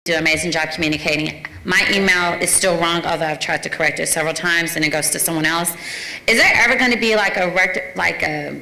do an amazing job communicating. My email is still wrong, although I've tried to correct it several times and it goes to someone else. Is there ever going to be like a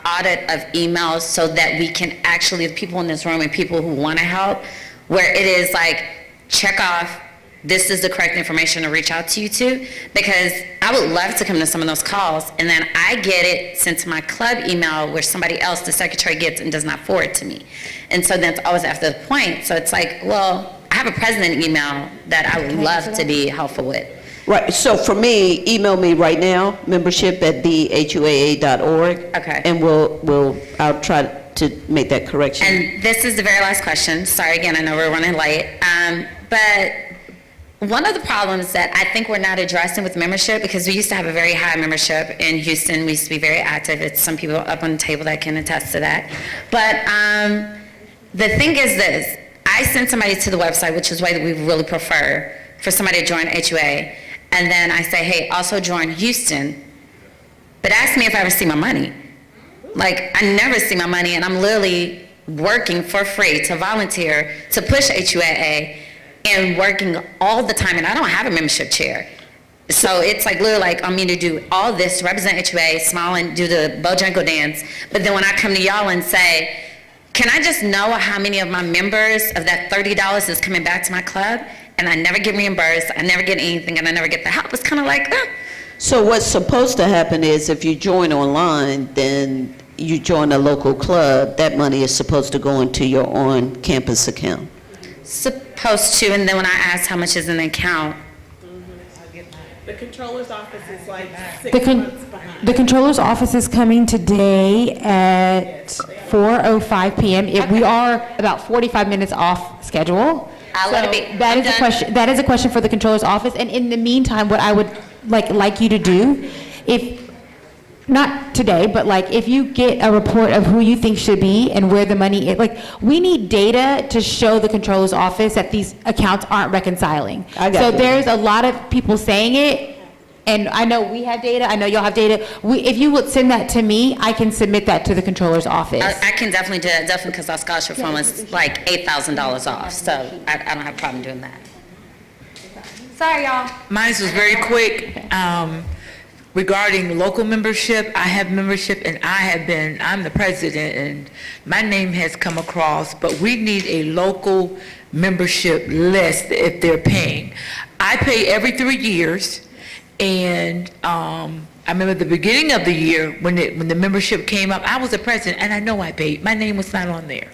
audit of emails so that we can actually, the people in this room and people who want to help, where it is like, check off, this is the correct information to reach out to you to? Because I would love to come to some of those calls, and then I get it sent to my club email where somebody else, the secretary, gets and does not forward to me. And so then it's always after the point. So it's like, well, I have a president email that I would love to be helpful with. Right, so for me, email me right now, membership@thehuaa.org. Okay. And I'll try to make that correction. And this is the very last question. Sorry again, I know we're running late. But one of the problems that I think we're not addressing with membership, because we used to have a very high membership in Houston, we used to be very active. It's some people up on the table that can attest to that. But the thing is this, I send somebody to the website, which is the way that we really prefer for somebody to join HUA, and then I say, hey, also join Houston, but ask me if I ever see my money. Like, I never see my money, and I'm literally working for free to volunteer to push HUAA and working all the time, and I don't have a membership chair. So it's like literally like on me to do all this to represent HUA, smile and do the Bojangles dance, but then when I come to y'all and say, can I just know how many of my members of that $30 is coming back to my club, and I never get reimbursed, I never get anything, and I never get the help? It's kind of like, So what's supposed to happen is if you join online, then you join a local club, that money is supposed to go into your on-campus account. supposed to, and then when I ask how much is in the account, The controller's office is like 6 months behind. The controller's office is coming today at 4:05 p.m. We are about 45 minutes off schedule. I'll let it be. That I'm is a done. question. That is a question for the controller's office. And in the meantime, what I would like you to do, if not today, but like if you get a report of who you think should be and where the money is, like we need data to show the controller's office that these accounts aren't reconciling. I got So you. there's a lot of people saying it, and I know we have data, I know y'all have data. If you would send that to me, I can submit that to the controller's office. I can definitely do that, definitely because our scholarship fund was like $8,000 off, so I don't have a problem doing that. Sorry, y'all. Mine was very quick. Regarding local membership, I have membership and I'm the president and my name has come across, but we need a local membership list if they're paying. I pay every 3 years, and I remember the beginning of the year when the membership came up, I was the president and I know I paid. My name was not on there.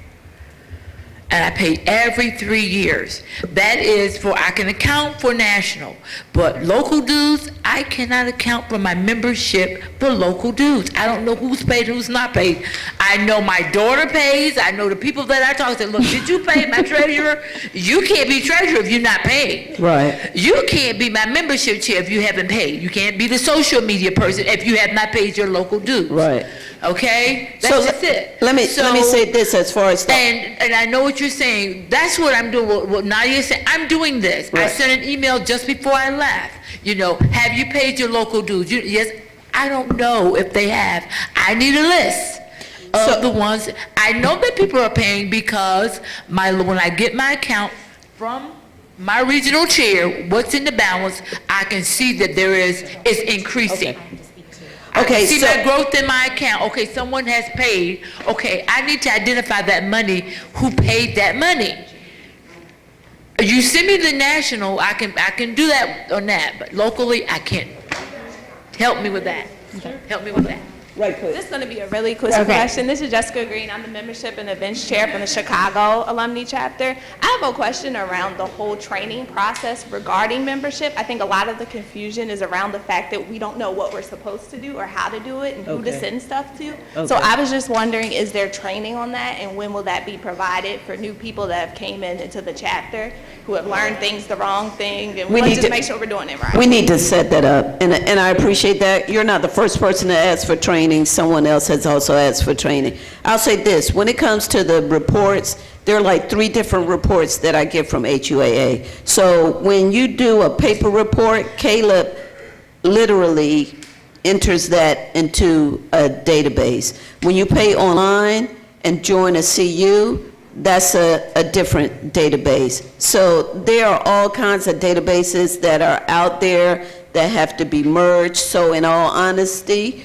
And I pay every 3 years. That is I can account for national, but local dues, I cannot account for my membership for local dues. I don't know who's paid, who's not paid. I know my daughter pays, I know the people that I talk to, look, did you pay my treasurer? You can't be treasurer if you're not paid. Right. You can't be my membership chair if you haven't paid. You can't be the social media person if you have not paid your local dues. Right. Okay? That's So just it. Let me say this as far as And I know what you're saying. That's what I'm doing. What Nadia said. I'm doing this. I Right. sent an email just before I left. Have you paid your local dues? Yes. I don't know if they have. I need a list of the ones. I know that people are paying because when I get my account from my regional chair, what's in the balance, I can see that it's increasing. Okay, I see so- my growth in my account. Okay, someone has paid. Okay, I need to identify that money, who paid that money. You send me the national, I can do that on that, but locally, I can't. Help me with that. Help me with that. Right, please. This is going to be a really quick question. This is Jessica Green. I'm the membership and events chair from the Chicago Alumni chapter. I have a question around the whole training process regarding membership. I think a lot of the confusion is around the fact that we don't know what we're supposed to do or how to do it and who to send stuff to. So I was just wondering, is there training on that, and when will that be provided for new people that have came into the chapter who have learned things the wrong thing, and We let's need just to- make sure we're doing it right. We need to set that up, and I appreciate that. You're not the first person to ask for training. Someone else has also asked for training. I'll say this, when it comes to the reports, there are like 3 different reports that I get from HUAA. So when you do a paper report, Caleb literally enters that into a database. When you pay online and join a CU, that's a different database. So there are all kinds of databases that are out there that have to be merged. So in all honesty,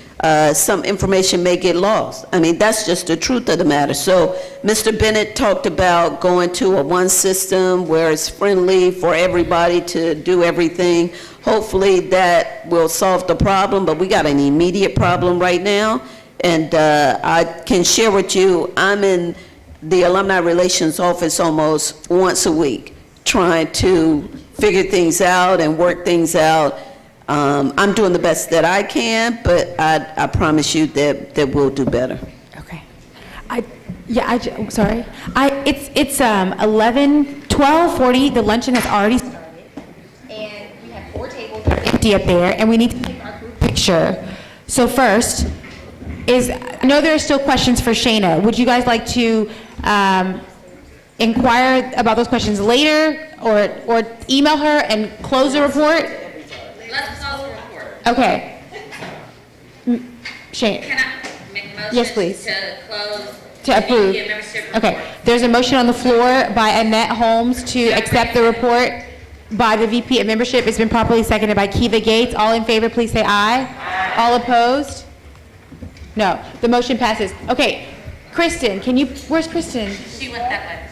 some information may get lost. I mean, that's just the truth of the matter. So Mr. Bennett talked about going to a one system where it's friendly for everybody to do everything. Hopefully that will solve the problem, but we got an immediate problem right now. And I can share with you, I'm in the Alumni Relations Office almost once a week, trying to figure things out and work things out. I'm doing the best that I can, but I promise you that we'll do better. Okay. Sorry. It's 12:40, the luncheon has already started, and we have 4 tables that are empty up there, and we need to take our group picture. So first, I know there are still questions for Shayna. Would you guys like to inquire about those questions later, or email her and close the report? Let's close the report. Okay. Shayna, Can I make a motion? Yes, please. To close. to approve. the membership Okay, report? there's a motion on the floor by Annette Holmes to accept the report by the VP of Membership. It's been properly seconded by Kiva Gates. All in favor, please say aye. All opposed? No, the motion passes. Okay, Kristen, where's Kristen? She went that way.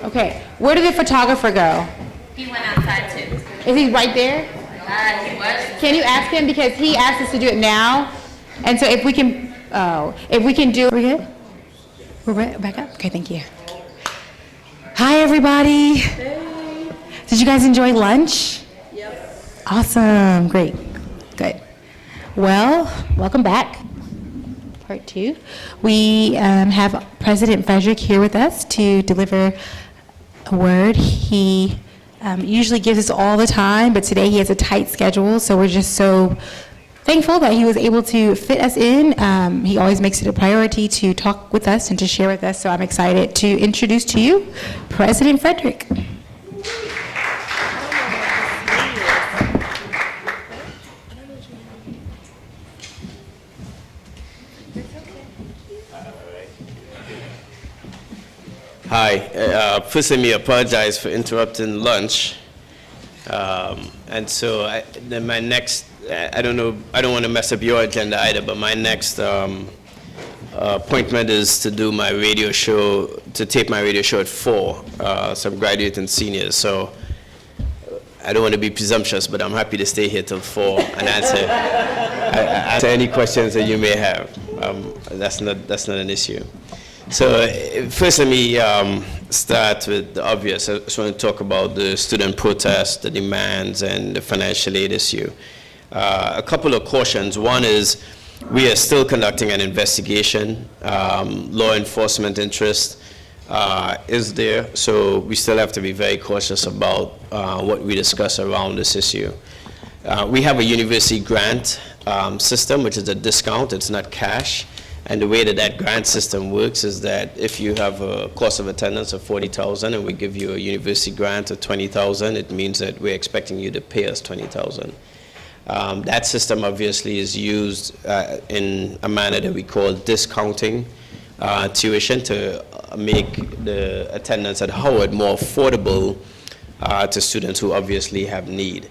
Okay, where did the photographer go? He went outside too. Is he right there? He was. Can you ask him, because he asked us to do it now? And so if we can do, we good? We're back up? Okay, thank you. Hi, everybody. Did you guys enjoy lunch? Yep. Awesome, great, good. Well, welcome back. Part 2. We have President Frederick here with us to deliver a word. He usually gives us all the time, but today he has a tight schedule, so we're just so thankful that he was able to fit us in. He always makes it a priority to talk with us and to share with us, so I'm excited to introduce to you President Frederick. Hi. First, let me apologize for interrupting lunch. And so then my next, I don't want to mess up your agenda either, but my next appointment is to do my radio show, to tape my radio show at 4. So I'm graduating seniors. So I don't want to be presumptuous, but I'm happy to stay here till 4 and answer any questions that you may have. That's not an issue. So first, let me start with the obvious. I just want to talk about the student protests, the demands, and the financial aid issue. A couple of cautions. One is we are still conducting an investigation. Law enforcement interest is there, so we still have to be very cautious about what we discuss around this issue. We have a university grant system, which is a discount. It's not cash. And the way that grant system works is that if you have a cost of attendance of $40,000 and we give you a university grant of $20,000, it means that we're expecting you to pay us $20,000. That system obviously is used in a manner that we call discounting tuition to make the attendance at Howard more affordable to students who obviously have need.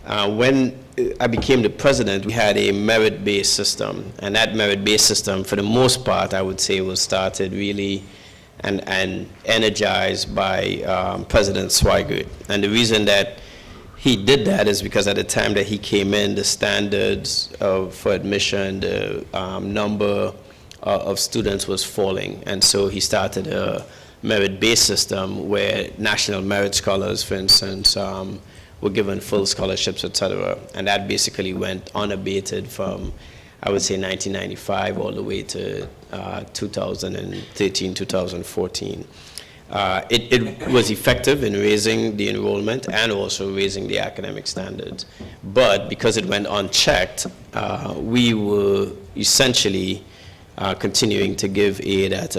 When I became the president, we had a merit-based system, and that merit-based system, for the most part, I would say, was started really and energized by President Swigert. And the reason that he did that is because at the time that he came in, the standards for admission, the number of students was falling, and so he started a merit-based system where national merit scholars, for instance, were given full scholarships, et cetera. And that basically went unabated from, I would say, 1995 all the way to 2013, 2014. It was effective in raising the enrollment and also raising the academic standards. But because it went unchecked, we were essentially continuing to give aid at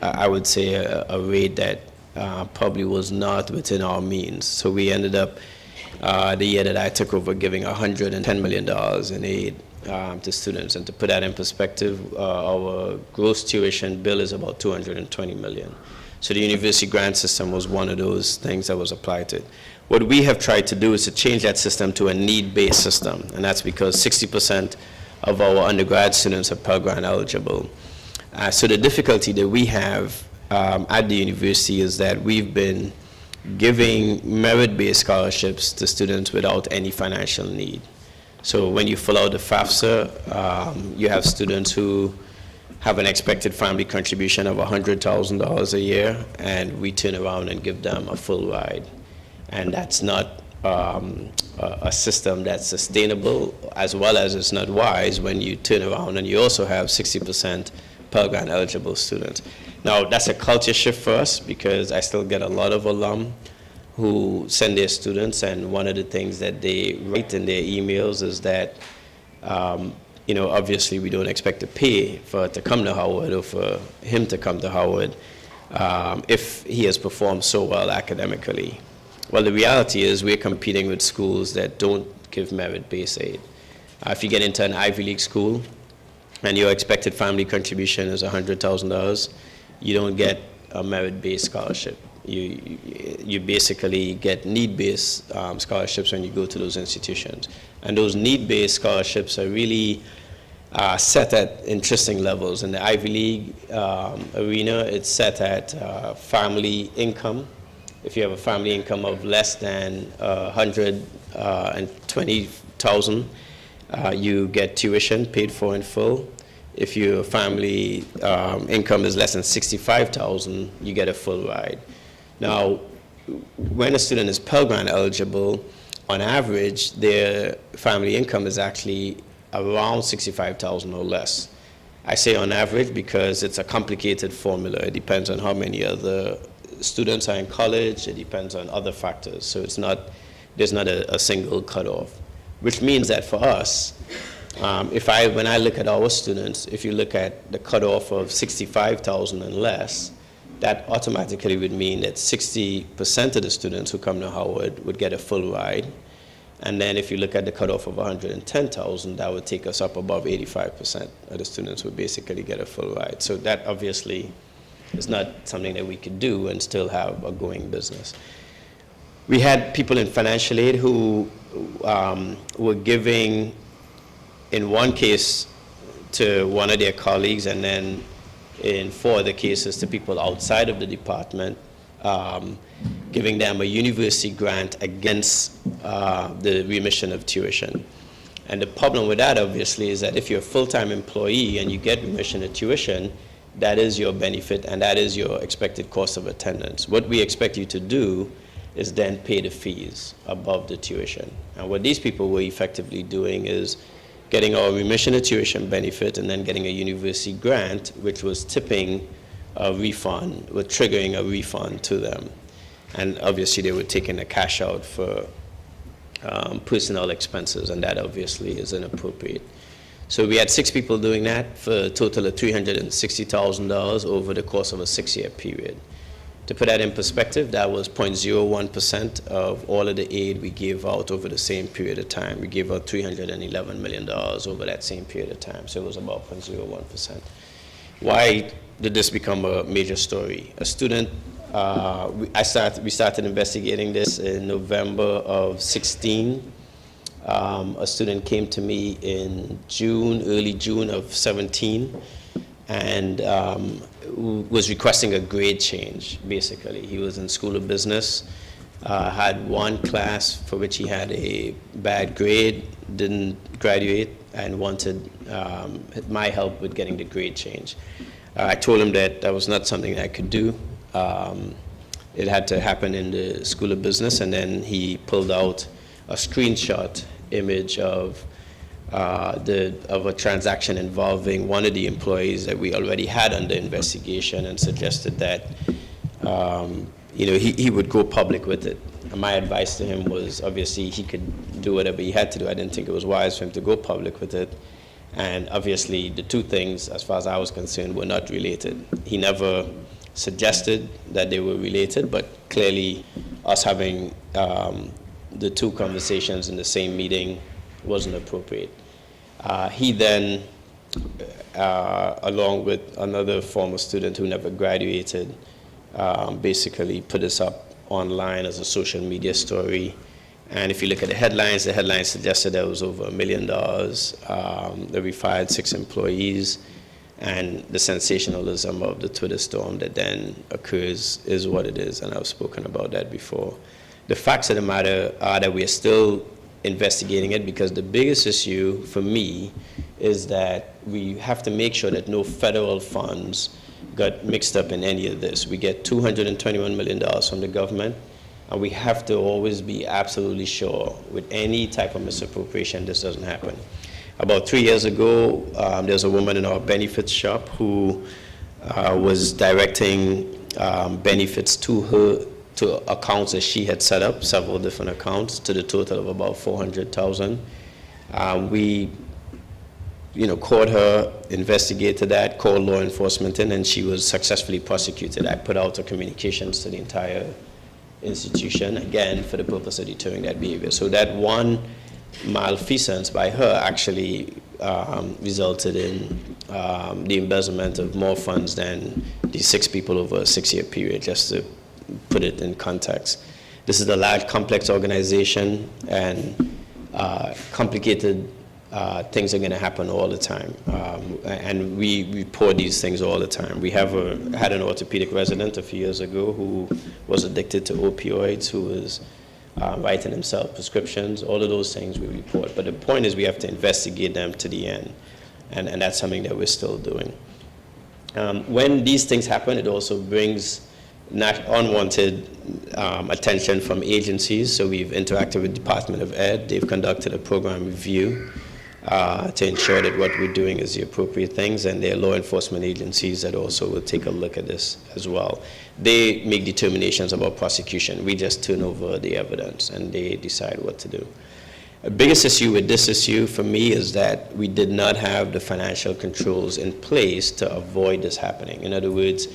I would say, a rate that probably was not within our means. So we ended up, the year that I took over, giving $110 million in aid to students. And to put that in perspective, our gross tuition bill is about $220 million. So the university grant system was one of those things that was applied to it. What we have tried to do is to change that system to a need-based system, and that's because 60% of our undergrad students are Pell Grant eligible. So the difficulty that we have at the university is that we've been giving merit-based scholarships to students without any financial need. So when you fill out the FAFSA, you have students who have an expected family contribution of $100,000 a year, and we turn around and give them a full ride. And that's not a system that's sustainable, as well as it's not wise when you turn around and you also have 60% Pell Grant eligible students. Now, that's a culture shift for us, because I still get a lot of alum who send their students, and one of the things that they write in their emails is that, you know, obviously we don't expect to pay for it to come to Howard or for him to come to Howard if he has performed so well academically. Well, the reality is we're competing with schools that don't give merit-based aid. If you get into an Ivy League school and your expected family contribution is $100,000, you don't get a merit-based scholarship. You basically get need-based scholarships when you go to those institutions. And those need-based scholarships are really set at interesting levels. In the Ivy League arena, it's set at family income. If you have a family income of less than $120,000, you get tuition paid for in full. If your family income is less than $65,000, you get a full ride. Now, when a student is Pell Grant eligible, on average, their family income is actually around $65,000 or less. I say on average because it's a complicated formula. It depends on how many other students are in college. It depends on other factors. So there's not a single cutoff, which means that for us, when I look at our students, if you look at the cutoff of $65,000 and less, that automatically would mean that 60% of the students who come to Howard would get a full ride. And then if you look at the cutoff of 110,000, that would take us up above 85% of the students would basically get a full ride. So that obviously is not something that we could do and still have a going business. We had people in financial aid who were giving, in one case, to one of their colleagues, and then in 4 other cases to people outside of the department, giving them a university grant against the remission of tuition. And the problem with that, obviously, is that if you're a full-time employee and you get remission of tuition, that is your benefit and that is your expected cost of attendance. What we expect you to do is then pay the fees above the tuition. And what these people were effectively doing is getting our remission of tuition benefit and then getting a university grant, which was tipping a refund, was triggering a refund to them. And obviously they were taking the cash out for personnel expenses, and that obviously is inappropriate. So we had 6 people doing that for a total of $360,000 over the course of a 6-year period. To put that in perspective, that was 0.01% of all of the aid we gave out over the same period of time. We gave out $311 million over that same period of time, so it was about 0.01%. Why did this become a major story? A student, we started investigating this in November of 16. A student came to me in early June of 17, and was requesting a grade change, basically. He was in School of Business, had one class for which he had a bad grade, didn't graduate, and wanted my help with getting the grade change. I told him that that was not something I could do. It had to happen in the School of Business, and then he pulled out a screenshot image of a transaction involving one of the employees that we already had under investigation, and suggested that he would go public with it. And my advice to him was, obviously he could do whatever he had to do. I didn't think it was wise for him to go public with it. And obviously the two things, as far as I was concerned, were not related. He never suggested that they were related, but clearly us having the two conversations in the same meeting wasn't appropriate. He then, along with another former student who never graduated, basically put us up online as a social media story. And if you look at the headlines suggested there was over $1 million, that we fired 6 employees, and the sensationalism of the Twitter storm that then occurs is what it is, and I've spoken about that before. The facts of the matter are that we are still investigating it, because the biggest issue for me is that we have to make sure that no federal funds got mixed up in any of this. We get $221 million from the government, and we have to always be absolutely sure with any type of misappropriation this doesn't happen. About 3 years ago, there's a woman in our benefits shop who was directing benefits to accounts that she had set up, several different accounts, to the total of about $400,000. We caught her, investigated that, called law enforcement in, and she was successfully prosecuted. I put out a communications to the entire institution, again, for the purpose of deterring that behavior. So that one malfeasance by her actually resulted in the embezzlement of more funds than these 6 people over a 6-year period, just to put it in context. This is a large, complex organization, and complicated things are going to happen all the time, and we report these things all the time. We had an orthopedic resident a few years ago who was addicted to opioids, who was writing himself prescriptions. All of those things we report, but the point is we have to investigate them to the end, and that's something that we're still doing. When these things happen, it also brings not unwanted attention from agencies. So we've interacted with Department of Ed. They've conducted a program review to ensure that what we're doing is the appropriate things, and there are law enforcement agencies that also will take a look at this as well. They make determinations about prosecution. We just turn over the evidence, and they decide what to do. The biggest issue with this issue for me is that we did not have the financial controls in place to avoid this happening. In other words,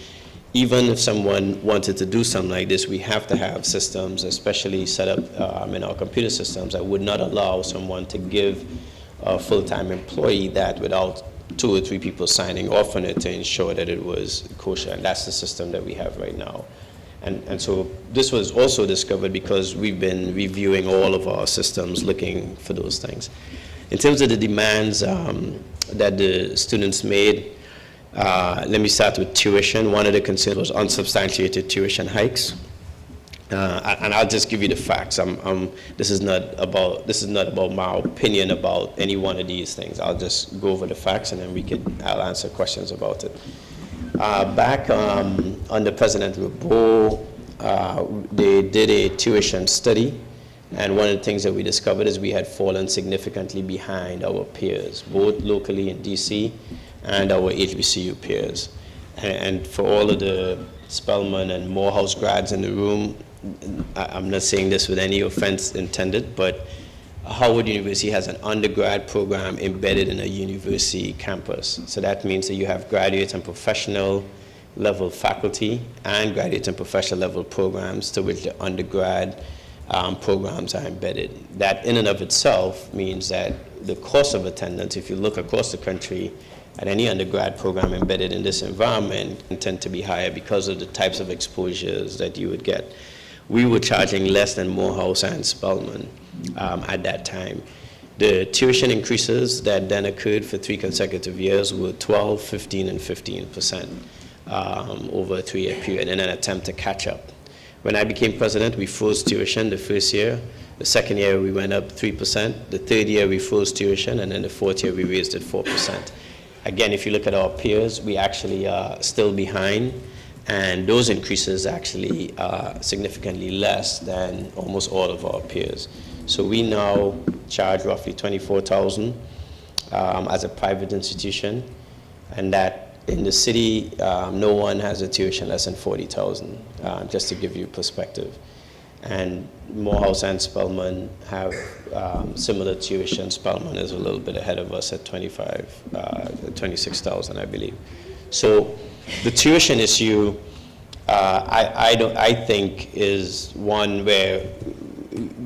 even if someone wanted to do something like this, we have to have systems, especially set up in our computer systems, that would not allow someone to give a full-time employee that without 2 or 3 people signing off on it to ensure that it was kosher. And that's the system that we have right now. And so this was also discovered because we've been reviewing all of our systems looking for those things. In terms of the demands that the students made, let me start with tuition. One of the concerns was unsubstantiated tuition hikes. And I'll just give you the facts. This is not about my opinion about any one of these things. I'll just go over the facts, and then I'll answer questions about it. Back under President Lebeau, they did a tuition study, and one of the things that we discovered is we had fallen significantly behind our peers, both locally in DC and our HBCU peers. And for all of the Spelman and Morehouse grads in the room, I'm not saying this with any offense intended, but Howard University has an undergrad program embedded in a university campus. So that means that you have graduate and professional level faculty and graduate and professional level programs to which the undergrad programs are embedded. That in and of itself means that the cost of attendance, if you look across the country at any undergrad program embedded in this environment, can tend to be higher because of the types of exposures that you would get. We were charging less than Morehouse and Spelman at that time. The tuition increases that then occurred for 3 consecutive years were 12, 15, and 15% over a 3-year period in an attempt to catch up. When I became president, we froze tuition the first year. The second year, we went up 3%. The third year, we froze tuition, and then the fourth year, we raised it 4%. Again, if you look at our peers, we actually are still behind, and those increases actually are significantly less than almost all of our peers. So we now charge roughly $24,000 as a private institution, and that in the city, no one has a tuition less than $40,000, just to give you perspective. And Morehouse and Spelman have similar tuition. Spelman is a little bit ahead of us at $26,000, I believe. So the tuition issue, I think, is one where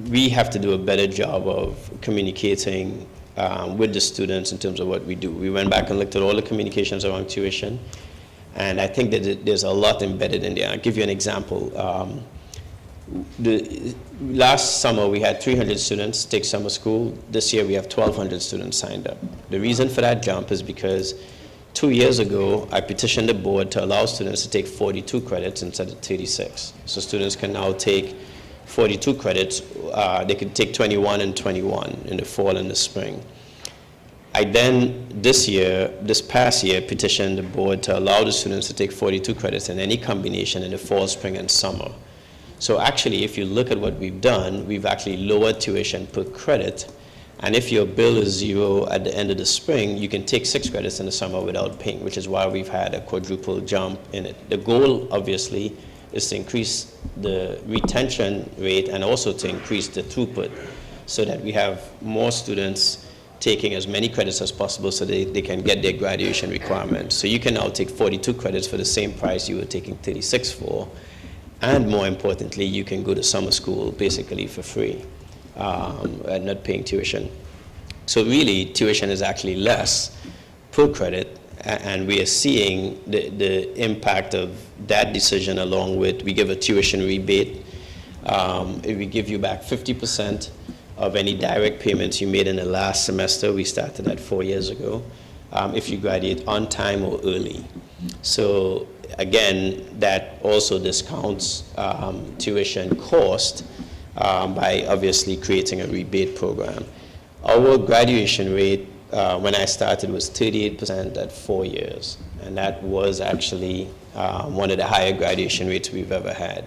we have to do a better job of communicating with the students in terms of what we do. We went back and looked at all the communications around tuition, and I think that there's a lot embedded in there. I'll give you an example. Last summer, we had 300 students take summer school. This year, we have 1,200 students signed up. The reason for that jump is because 2 years ago, I petitioned the board to allow students to take 42 credits instead of 36. So students can now take 42 credits. They could take 21 and 21 in the fall and the spring. I then, this past year, petitioned the board to allow the students to take 42 credits in any combination in the fall, spring, and summer. So actually, if you look at what we've done, we've actually lowered tuition per credit. And if your bill is zero at the end of the spring, you can take 6 credits in the summer without paying, which is why we've had a quadruple jump in it. The goal, obviously, is to increase the retention rate and also to increase the throughput so that we have more students taking as many credits as possible so they can get their graduation requirements. So you can now take 42 credits for the same price you were taking 36 for. And more importantly, you can go to summer school basically for free and not paying tuition. So really, tuition is actually less per credit, and we are seeing the impact of that decision along with, we give a tuition rebate. We give you back 50% of any direct payments you made in the last semester. We started that 4 years ago, if you graduate on time or early. So again, that also discounts tuition cost by obviously creating a rebate program. Our graduation rate when I started was 38% at 4 years, and that was actually one of the higher graduation rates we've ever had.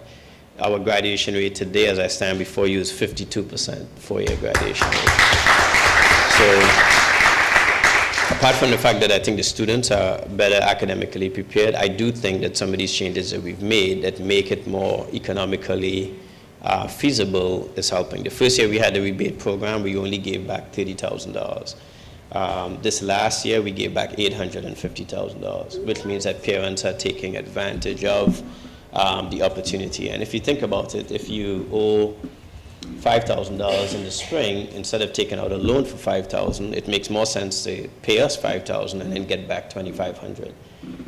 Our graduation rate today, as I stand before you, is 52% 4-year graduation rate. So, apart from the fact that I think the students are better academically prepared, I do think that some of these changes that we've made that make it more economically feasible is helping. The first year we had the rebate program, we only gave back $30,000. This last year we gave back $850,000, which means that parents are taking advantage of the opportunity. And if you think about it, if you owe $5,000 in the spring, instead of taking out a loan for $5,000, it makes more sense to pay us $5,000 and then get back $2,500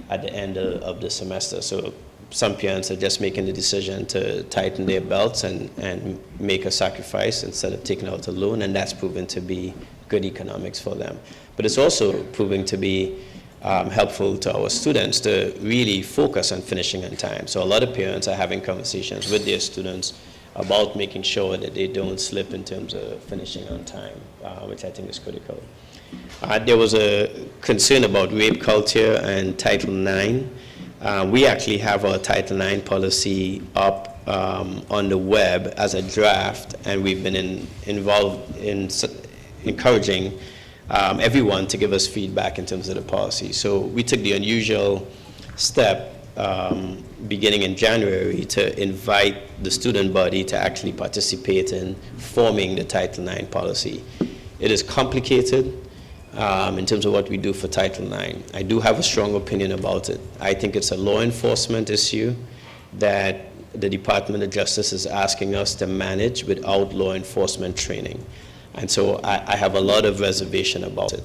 at the end of the semester. So some parents are just making the decision to tighten their belts and make a sacrifice instead of taking out a loan, and that's proven to be good economics for them. But it's also proving to be helpful to our students to really focus on finishing on time. So a lot of parents are having conversations with their students about making sure that they don't slip in terms of finishing on time, which I think is critical. There was a concern about rape culture and Title IX. We actually have our Title IX policy up on the web as a draft, and we've been involved in encouraging everyone to give us feedback in terms of the policy. So we took the unusual step beginning in January to invite the student body to actually participate in forming the Title IX policy. It is complicated in terms of what we do for Title IX. I do have a strong opinion about it. I think it's a law enforcement issue that the Department of Justice is asking us to manage without law enforcement training. And so I have a lot of reservation about it.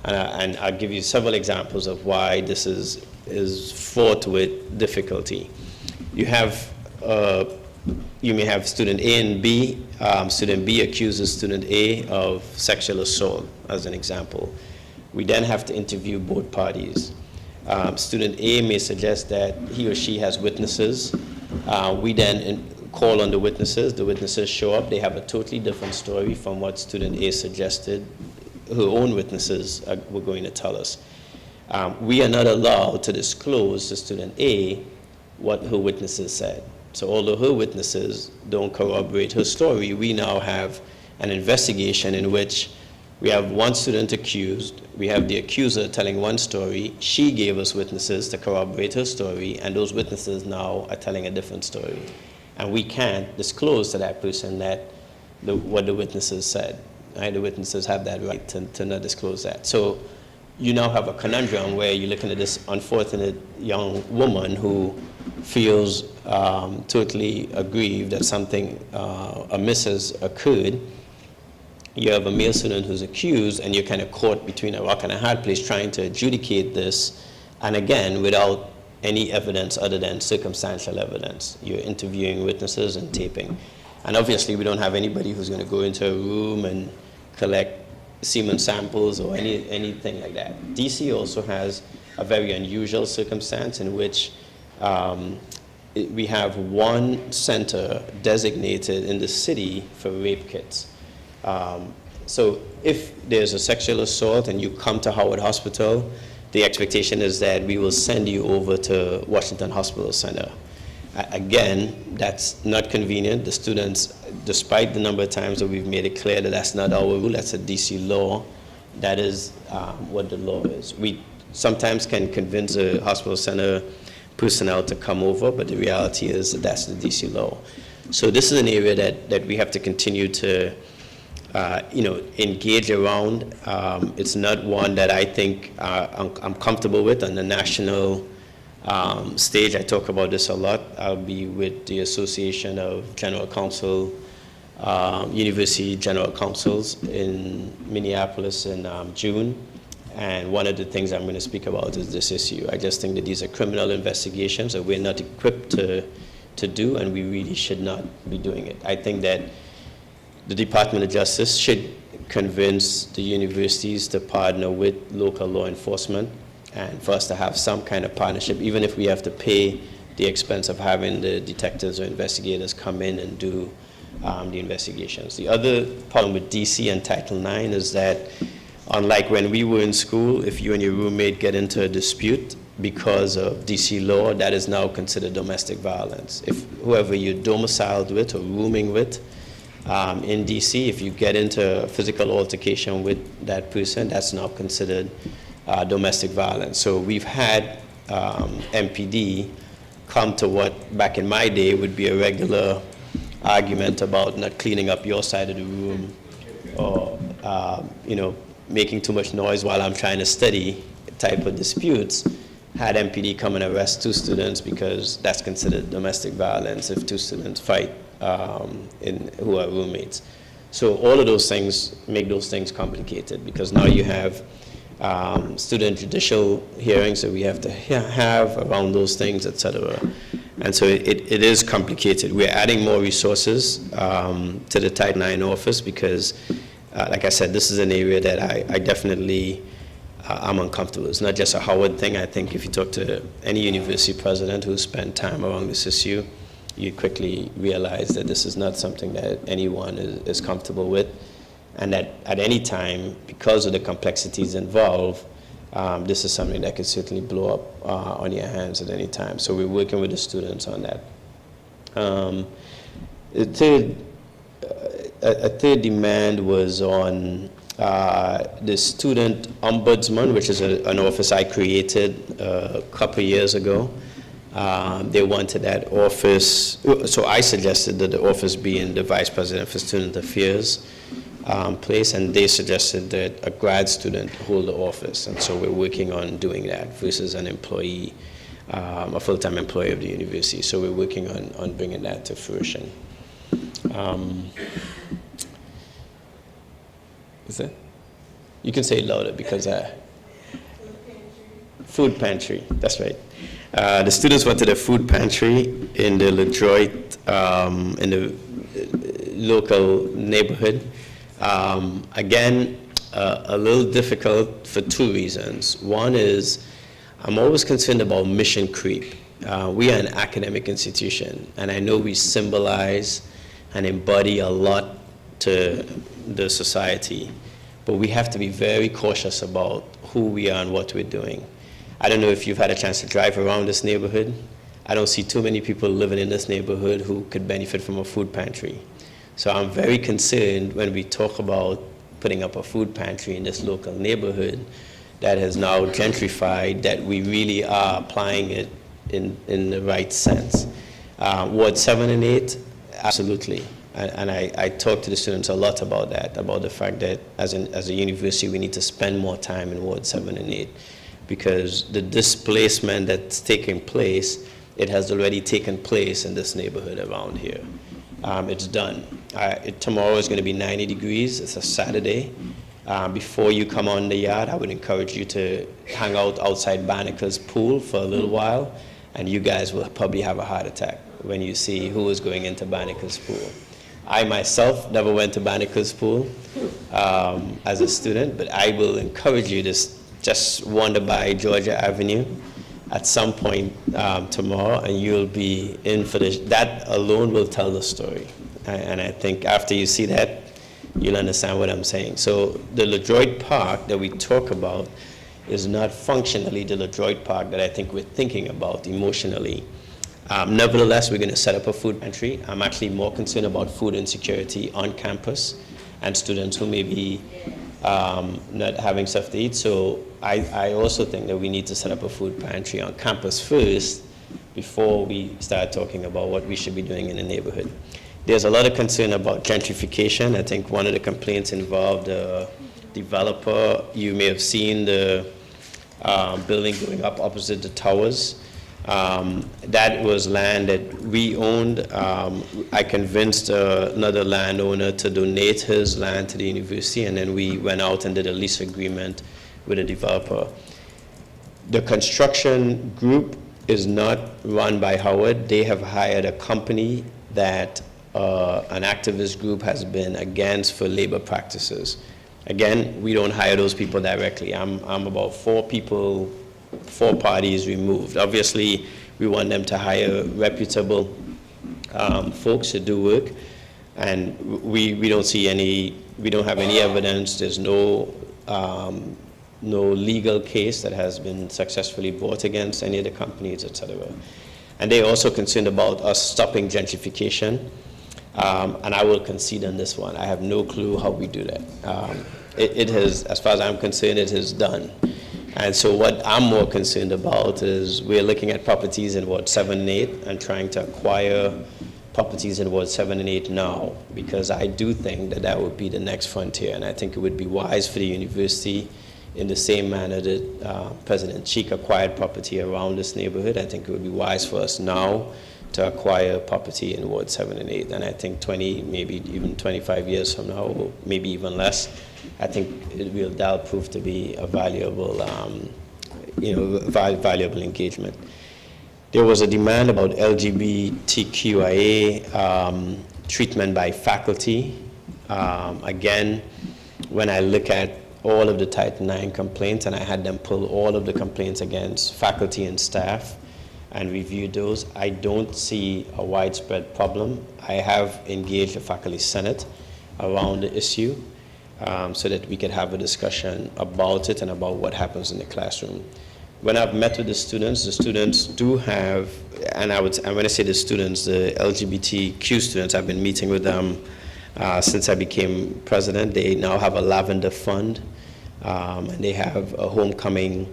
And I'll give you several examples of why this is fraught with difficulty. You may have student A and B. Student B accuses student A of sexual assault, as an example. We then have to interview both parties. Student A may suggest that he or she has witnesses. We then call on the witnesses show up, they have a totally different story from what student A suggested her own witnesses were going to tell us. We are not allowed to disclose to student A what her witnesses said. So although her witnesses don't corroborate her story, we now have an investigation in which we have one student accused, we have the accuser telling one story, she gave us witnesses to corroborate her story, and those witnesses now are telling a different story. And we can't disclose to that person what the witnesses said. Right? The witnesses have that right to not disclose that. So you now have a conundrum where you're looking at this unfortunate young woman who feels totally aggrieved that something amiss has occurred. you have a male student who's accused, and you're kind of caught between a rock and a hard place trying to adjudicate this, and again, without any evidence other than circumstantial evidence. You're interviewing witnesses and taping. And obviously, we don't have anybody who's going to go into a room and collect semen samples or anything like that. DC also has a very unusual circumstance in which we have one center designated in the city for rape kits. So if there's a sexual assault and you come to Howard Hospital, the expectation is that we will send you over to Washington Hospital Center. Again, that's not convenient. The students, despite the number of times that we've made it clear that that's not our rule, that's a DC law, that is what the law is. We sometimes can convince a hospital center personnel to come over, but the reality is that that's the DC law. So this is an area that we have to continue to engage around. It's not one that I think I'm comfortable with on the national stage. I talk about this a lot. I'll be with the Association of General Counsel, University General Counsels in Minneapolis in June. And one of the things I'm going to speak about is this issue. I just think that these are criminal investigations that we're not equipped to do, and we really should not be doing it. I think that the Department of Justice should convince the universities to partner with local law enforcement and for us to have some kind of partnership, even if we have to pay the expense of having the detectives or investigators come in and do the investigations. The other problem with DC and Title IX is that, unlike when we were in school, if you and your roommate get into a dispute because of DC law, that is now considered domestic violence. If whoever you're domiciled with or rooming with in DC, if you get into a physical altercation with that person, that's now considered domestic violence. So we've had MPD come to what back in my day would be a regular argument about not cleaning up your side of the room or making too much noise while I'm trying to study type of disputes, had MPD come and arrest 2 students because that's considered domestic violence if 2 students fight who are roommates. So all of those things make those things complicated because now you have student judicial hearings that we have to have around those things, et cetera. And so it is complicated. We're adding more resources to the Title IX office because, like I said, this is an area that I definitely I'm uncomfortable. It's not just a Howard thing. I think if you talk to any university president who spent time around this issue, you quickly realize that this is not something that anyone is comfortable with, and that at any time, because of the complexities involved, this is something that could certainly blow up on your hands at any time. So we're working with the students on that. A third demand was on the student ombudsman, which is an office I created a couple years ago. They wanted that office, so I suggested that the office be in the Vice President for Student Affairs place, and they suggested that a grad student hold the office, and so we're working on doing that versus an employee, a full-time employee of the university. So we're working on bringing that to fruition. Is it? You can say it louder because food pantry, that's right. The students wanted a food pantry in the Ledroit, in the local neighborhood. Again, a little difficult for 2 reasons. One is I'm always concerned about mission creep. We are an academic institution, and I know we symbolize and embody a lot to the society, but we have to be very cautious about who we are and what we're doing. I don't know if you've had a chance to drive around this neighborhood. I don't see too many people living in this neighborhood who could benefit from a food pantry. So I'm very concerned when we talk about putting up a food pantry in this local neighborhood that has now gentrified, that we really are applying it in the right sense. Ward 7 and 8, absolutely. And I talk to the students a lot about that, about the fact that as a university we need to spend more time in Ward 7 and 8 because the displacement that's taking place, it has already taken place in this neighborhood around here. It's done. Tomorrow is going to be 90 degrees. It's a Saturday. Before you come on the yard, I would encourage you to hang out outside Banneker's pool for a little while, and you guys will probably have a heart attack when you see who is going into Banneker's pool. I myself never went to Banneker's pool as a student, but I will encourage you to just wander by Georgia Avenue at some point tomorrow, and you'll be in for this. That alone will tell the story. And I think after you see that, you'll understand what I'm saying. So the LaDroit Park that we talk about is not functionally the LaDroit Park that I think we're thinking about emotionally. Nevertheless, we're going to set up a food pantry. I'm actually more concerned about food insecurity on campus and students who may be not having stuff to eat. So I also think that we need to set up a food pantry on campus first before we start talking about what we should be doing in the neighborhood. There's a lot of concern about gentrification. I think one of the complaints involved the developer. You may have seen the building going up opposite the towers. That was land that we owned. I convinced another landowner to donate his land to the university, and then we went out and did a lease agreement with a developer. The construction group is not run by Howard. They have hired a company that an activist group has been against for labor practices. Again, we don't hire those people directly. I'm about 4 parties removed. Obviously, we want them to hire reputable folks to do work, and we don't have any evidence. There's no legal case that has been successfully brought against any of the companies, etc. And they're also concerned about us stopping gentrification. And I will concede on this one. I have no clue how we do that. It has, as far as I'm concerned, it is done. And so what I'm more concerned about is we're looking at properties in Ward 7 and 8 and trying to acquire properties in Ward 7 and 8 now, because I do think that that would be the next frontier. And I think it would be wise for the university, in the same manner that President Cheek acquired property around this neighborhood. I think it would be wise for us now to acquire property in Ward 7 and 8. And I think 20, maybe even 25 years from now, or maybe even less, I think that'll prove to be a valuable, valuable engagement. There was a demand about LGBTQIA treatment by faculty. Again, when I look at all of the Title IX complaints, and I had them pull all of the complaints against faculty and staff and review those, I don't see a widespread problem. I have engaged the Faculty Senate around the issue so that we could have a discussion about it and about what happens in the classroom. When I've met with the students do have, and when I say the students, the LGBTQ students, I've been meeting with them since I became president. They now have a lavender fund, and they have a homecoming.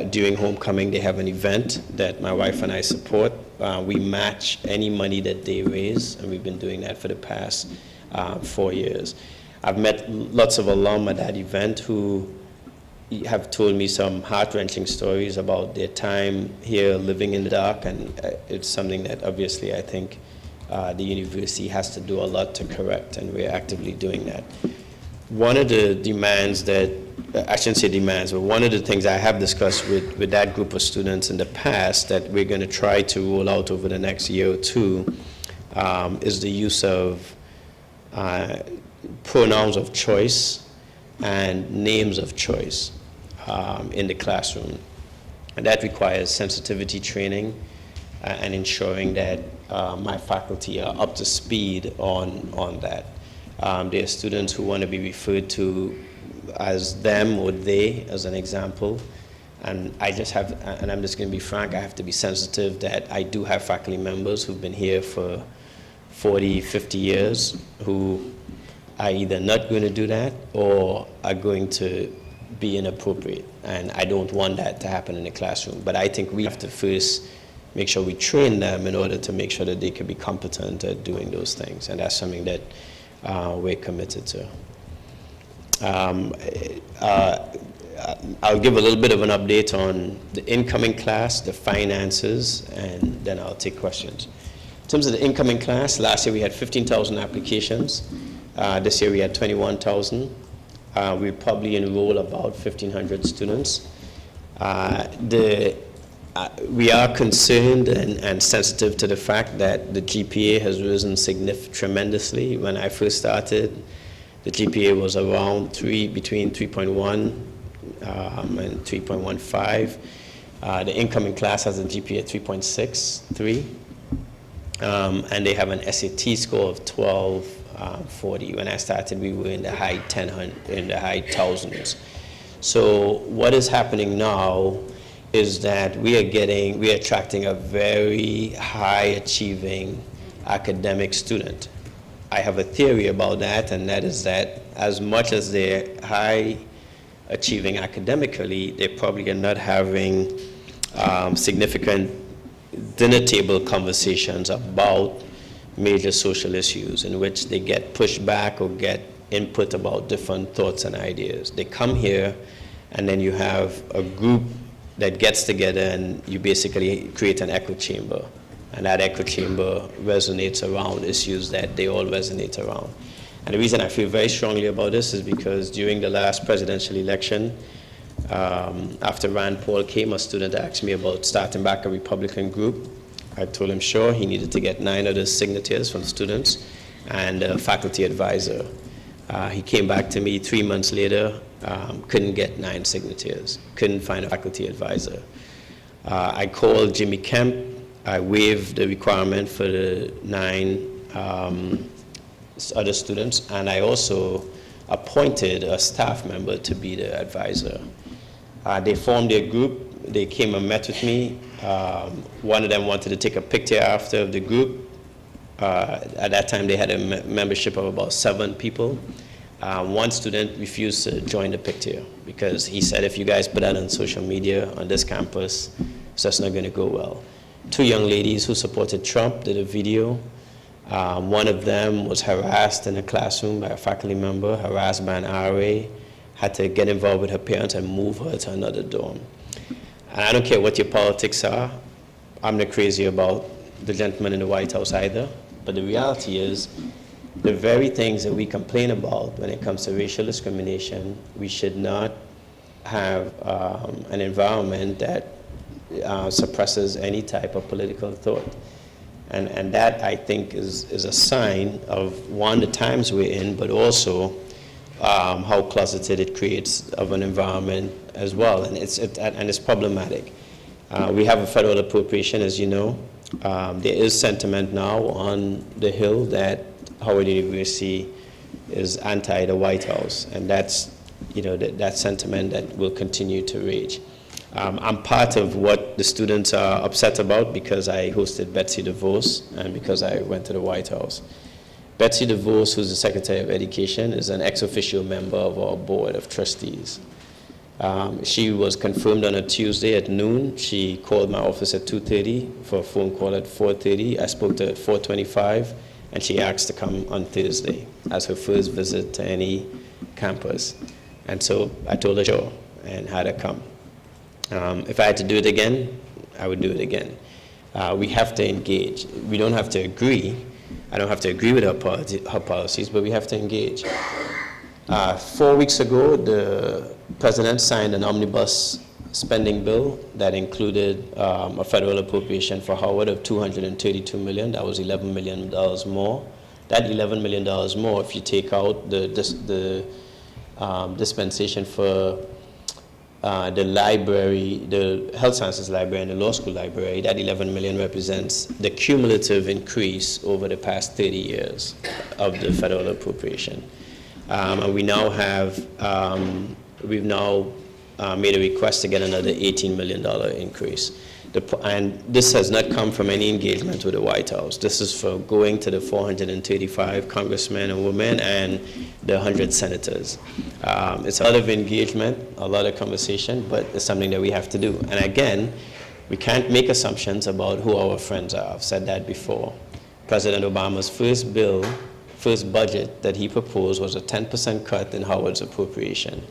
During homecoming, they have an event that my wife and I support. We match any money that they raise, and we've been doing that for the past 4 years. I've met lots of alum at that event who have told me some heart-wrenching stories about their time here living in the dark, and it's something that obviously I think the university has to do a lot to correct, and we're actively doing that. One of the demands that, I shouldn't say demands, but one of the things I have discussed with that group of students in the past that we're going to try to roll out over the next year or two is the use of pronouns of choice and names of choice in the classroom. And that requires sensitivity training and ensuring that my faculty are up to speed on that. There are students who want to be referred to as them or they, as an example. And I'm just going to be frank, I have to be sensitive that I do have faculty members who've been here for 40, 50 years who are either not going to do that or are going to be inappropriate. And I don't want that to happen in the classroom. But I think we have to first make sure we train them in order to make sure that they can be competent at doing those things. And that's something that we're committed to. I'll give a little bit of an update on the incoming class, the finances, and then I'll take questions. terms of the incoming class, last year we had 15,000 applications. This year we had 21,000. We probably enroll about 1,500 students. We are concerned and sensitive to the fact that the GPA has risen tremendously. When I first started, the GPA was around between 3.1 and 3.15. The incoming class has a GPA 3.63, and they have an SAT score of 1240. When I started, we were in the high thousands. So what is happening now is that we are attracting a very high achieving academic student. I have a theory about that, and that is that as much as they're high achieving academically, they probably are not having significant dinner table conversations about major social issues in which they get pushed back or get input about different thoughts and ideas. They come here, and then you have a group that gets together, and you basically create an echo chamber. And that echo chamber resonates around issues that they all resonate around. And the reason I feel very strongly about this is because during the last presidential election, after Rand Paul came, a student asked me about starting back a Republican group. I told him sure, he needed to get 9 other signatures from students and a faculty advisor. He came back to me 3 months later, couldn't get 9 signatures, couldn't find a faculty advisor. I called Jimmy Kemp. I waived the requirement for the 9 other students, and I also appointed a staff member to be the advisor. They formed their group. They came and met with me. One of them wanted to take a picture after of the group. At that time, they had a membership of about 7 people. One student refused to join the picture because he said, if you guys put that on social media on this campus, it's just not going to go well. 2 young ladies who supported Trump did a video. One of them was harassed in a classroom by a faculty member, harassed by an RA, had to get involved with her parents and move her to another dorm. And I don't care what your politics are. I'm not crazy about the gentleman in the White House either. But the reality is, the very things that we complain about when it comes to racial discrimination, we should not have an environment that suppresses any type of political thought. And that, I think, is a sign of, one, the times we're in, but also how closeted it creates of an environment as well. And it's problematic. We have a federal appropriation, as you know. There is sentiment now on the Hill that Howard University is anti the White House, and that's, that sentiment that will continue to rage. I'm part of what the students are upset about because I hosted Betsy DeVos and because I went to the White House. Betsy DeVos, who's the Secretary of Education, is an ex-officio member of our Board of Trustees. She was confirmed on a Tuesday at noon. She called my office at 2:30 for a phone call at 4:30. I spoke to her at 4:25, and she asked to come on Thursday as her first visit to any campus. And so I told her sure and had her come. If I had to do it again, I would do it again. We have to engage. We don't have to agree. I don't have to agree with her policies, but we have to engage. 4 weeks ago, the president signed an omnibus spending bill that included a federal appropriation for Howard of $232 million. That was $11 million more. That $11 million more, if you take out the dispensation for the library, the health sciences library and the law school library, that 11 million represents the cumulative increase over the past 30 years of the federal appropriation. And we now have, we've now made a request to get another $18 million increase. And this has not come from any engagement with the White House. This is for going to the 435 congressmen and women and the 100 senators. It's a lot of engagement, a lot of conversation, but it's something that we have to do. And again, we can't make assumptions about who our friends are. I've said that before. President Obama's first budget that he proposed was a 10% cut in Howard's appropriation.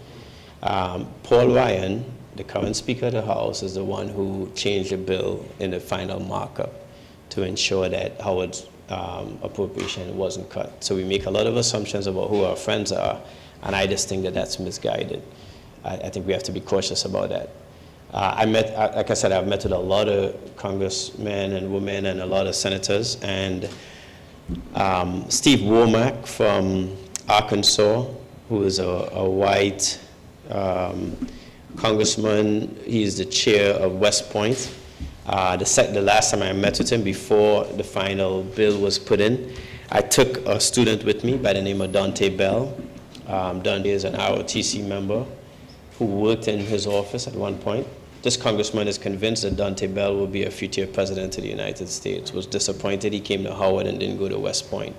Paul Ryan, the current Speaker of the House, is the one who changed the bill in the final markup to ensure that Howard's appropriation wasn't cut. So we make a lot of assumptions about who our friends are, and I just think that that's misguided. I think we have to be cautious about that. Like I said, I've met with a lot of congressmen and women and a lot of senators, and Steve Womack from Arkansas, who is a white congressman. He's the chair of West Point. The last time I met with him before the final bill was put in, I took a student with me by the name of Dante Bell. Dante is an ROTC member who worked in his office at one point. This congressman is convinced that Dante Bell will be a future president of the United States, was disappointed he came to Howard and didn't go to West Point.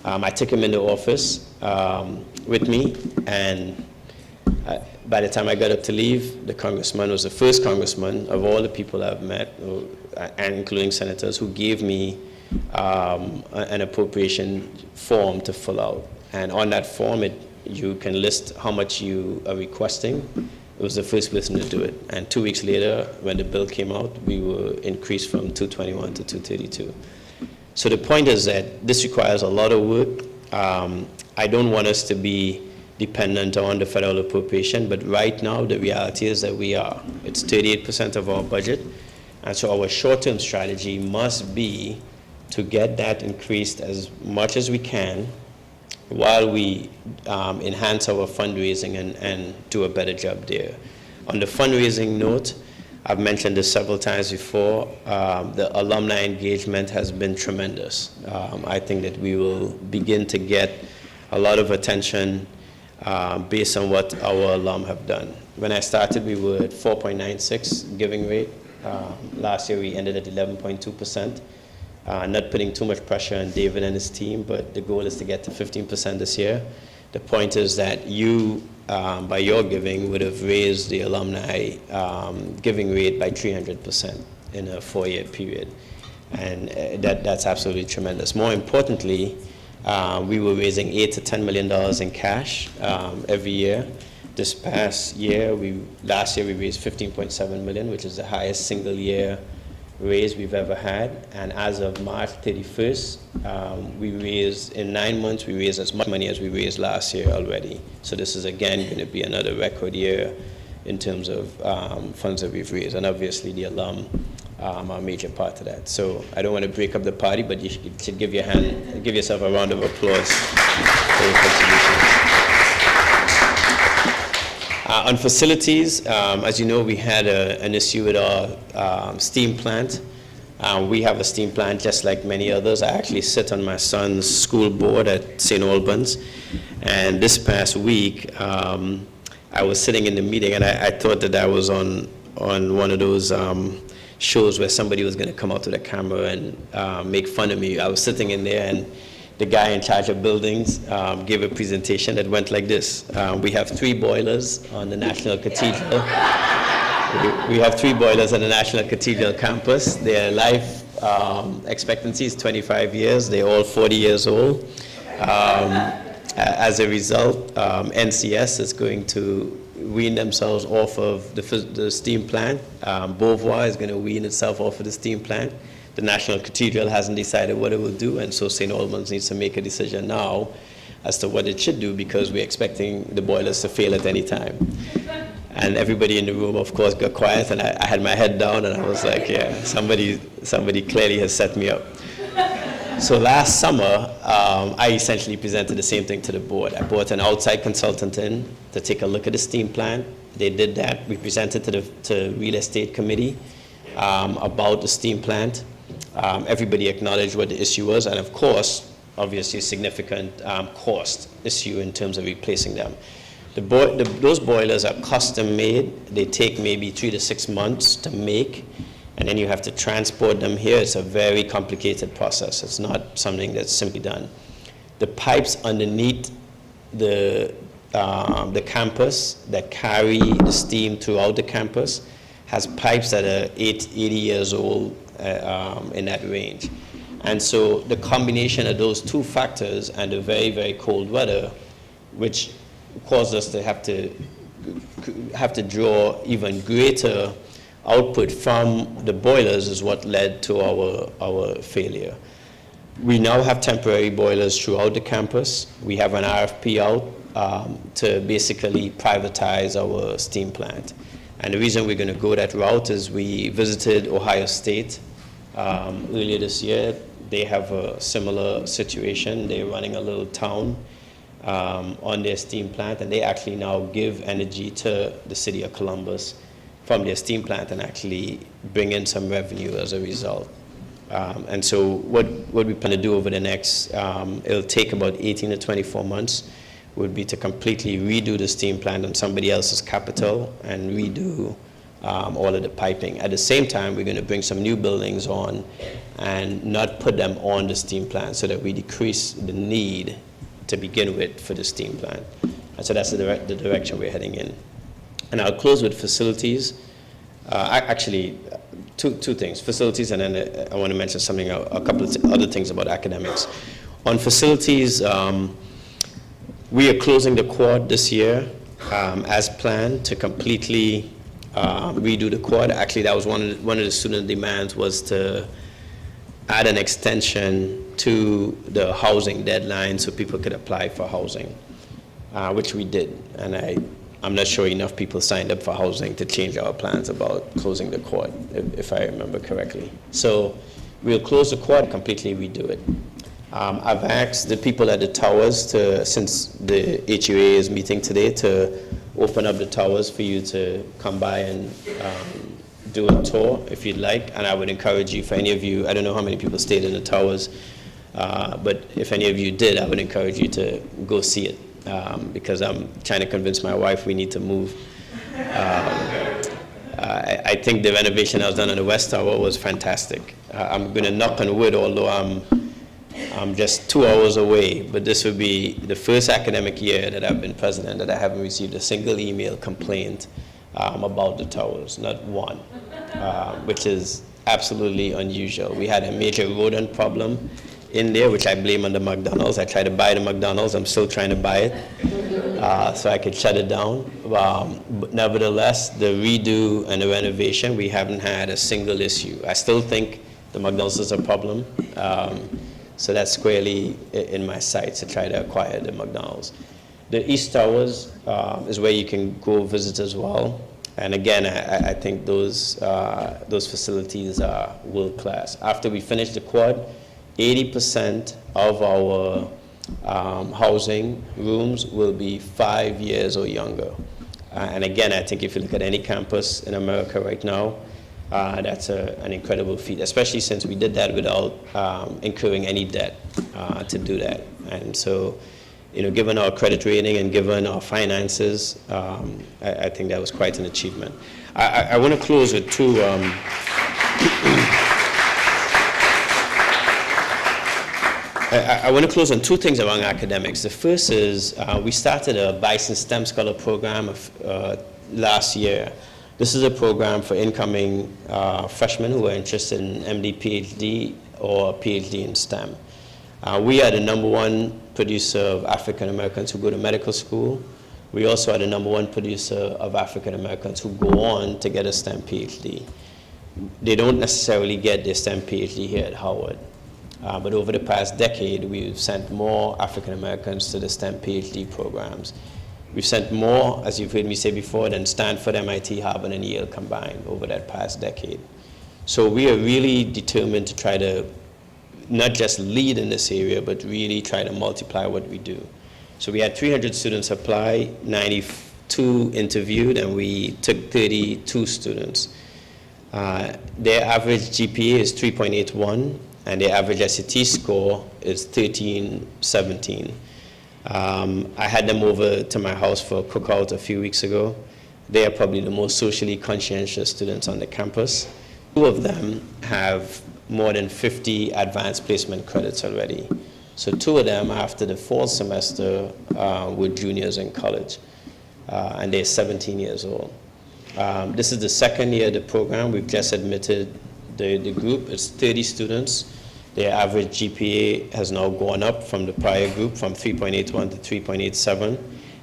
I took him into office with me, and by the time I got up to leave, the congressman was the first congressman of all the people I've met, and including senators, who gave me an appropriation form to fill out. And on that form, you can list how much you are requesting. It was the first person to do it. And 2 weeks later, when the bill came out, we were increased from 221 to 232. So the point is that this requires a lot of work. I don't want us to be dependent on the federal appropriation, but right now the reality is that we are. It's 38% of our budget, and so our short-term strategy must be to get that increased as much as we can while we enhance our fundraising and do a better job there. On the fundraising note, I've mentioned this several times before, the alumni engagement has been tremendous. I think that we will begin to get a lot of attention based on what our alum have done. When I started, we were at 4.96 giving rate. Last year, we ended at 11.2%. Not putting too much pressure on David and his team, but the goal is to get to 15% this year. The point is that you, by your giving, would have raised the alumni giving rate by 300% in a 4-year period. And that's absolutely tremendous. More importantly, we were raising $8 to $10 million in cash every year. This past year, last year we raised $15.7 million, which is the highest single year raise we've ever had. And as of March 31st, we raised, in 9 months, we raised as much money as we raised last year already. So this is again going to be another record year in terms of funds that we've raised. And obviously the alum are a major part of that. So I don't want to break up the party, but you should give yourself a round of applause for your contributions. On facilities, as you know, we had an issue with our steam plant. We have a steam plant just like many others. I actually sit on my son's school board at St. Albans. And this past week, I was sitting in the meeting, and I thought that I was on one of those shows where somebody was going to come out with a camera and make fun of me. I was sitting in there, and the guy in charge of buildings gave a presentation that went like this. We have 3 boilers on the National Cathedral. We have 3 boilers on the National Cathedral campus. Their life expectancy is 25 years. They're all 40 years old. As a result, NCS is going to wean themselves off of the steam plant. Beauvoir is going to wean itself off of the steam plant. The National Cathedral hasn't decided what it will do, and so St. Albans needs to make a decision now as to what it should do, because we're expecting the boilers to fail at any time. And everybody in the room, of course, got quiet, and I had my head down, and I was like, yeah, somebody clearly has set me up. So last summer, I essentially presented the same thing to the board. I brought an outside consultant in to take a look at the steam plant. They did that. We presented to the real estate committee about the steam plant. Everybody acknowledged what the issue was, and of course, obviously a significant cost issue in terms of replacing them. Those boilers are custom made. They take maybe 3 to 6 months to make, and then you have to transport them here. It's a very complicated process. It's not something that's simply done. The pipes underneath the campus that carry the steam throughout the campus has pipes that are 80 years old in that range. And so the combination of those 2 factors and the very, very cold weather, which caused us to have to draw even greater output from the boilers is what led to our failure. We now have temporary boilers throughout the campus. We have an RFP out to basically privatize our steam plant. And the reason we're going to go that route is we visited Ohio State earlier this year. They have a similar situation. They're running a little town on their steam plant, and they actually now give energy to the city of Columbus from their steam plant and actually bring in some revenue as a result. And so what we plan to do over the next, it'll take about 18 to 24 months, would be to completely redo the steam plant on somebody else's capital and redo all of the piping. At the same time, we're going to bring some new buildings on and not put them on the steam plant so that we decrease the need to begin with for the steam plant. And so that's the direction we're heading in. And I'll close with facilities. Actually, two things, facilities, and then I want to mention something, a couple of other things about academics. On facilities, we are closing the quad this year as planned to completely redo the quad. Actually, that was one of the student demands, was to add an extension to the housing deadline so people could apply for housing, which we did. And I'm not sure enough people signed up for housing to change our plans about closing the quad, if I remember correctly. So we'll close the quad, completely redo it. I've asked the people at the towers to, since the HUAA is meeting today, to open up the towers for you to come by and do a tour if you'd like. And I would encourage you, for any of you, I don't know how many people stayed in the towers, but if any of you did, I would encourage you to go see it. Because I'm trying to convince my wife we need to move. I think the renovation that was done on the West Tower was fantastic. I'm going to knock on wood, although I'm just 2 hours away, but this would be the first academic year that I've been president that I haven't received a single email complaint about the towers, not one, which is absolutely unusual. We had a major rodent problem in there, which I blame on the McDonald's. I tried to buy the McDonald's. I'm still trying to buy it so I could shut it down. But nevertheless, the redo and the renovation, we haven't had a single issue. I still think the McDonald's is a problem. So that's squarely in my sights to try to acquire the McDonald's. The East Towers is where you can go visit as well. And again, I think those facilities are world class. After we finish the quad, 80% of our housing rooms will be 5 years or younger. And again, I think if you look at any campus in America right now, that's an incredible feat, especially since we did that without incurring any debt to do that. And so, given our credit rating and given our finances, I think that was quite an achievement. I want to close with two. I want to close on two things around academics. The first is we started a Bison STEM Scholar program last year. This is a program for incoming freshmen who are interested in MD, PhD, or PhD in STEM. We are the #1 producer of African Americans who go to medical school. We also are the #1 producer of African Americans who go on to get a STEM PhD. They don't necessarily get their STEM PhD here at Howard. But over the past decade, we've sent more African Americans to the STEM PhD programs. We've sent more, as you've heard me say before, than Stanford, MIT, Harvard, and Yale combined over that past decade. So we are really determined to try to not just lead in this area, but really try to multiply what we do. So we had 300 students apply, 92 interviewed, and we took 32 students. Their average GPA is 3.81. And their average SAT score is 1317. I had them over to my house for a cookout a few weeks ago. They are probably the most socially conscientious students on the campus. 2 of them have more than 50 advanced placement credits already. So 2 of them, after the fall semester, were juniors in college, and they're 17 years old. This is the second year of the program. We've just admitted the group. It's 30 students. Their average GPA has now gone up from the prior group from 3.81 to 3.87.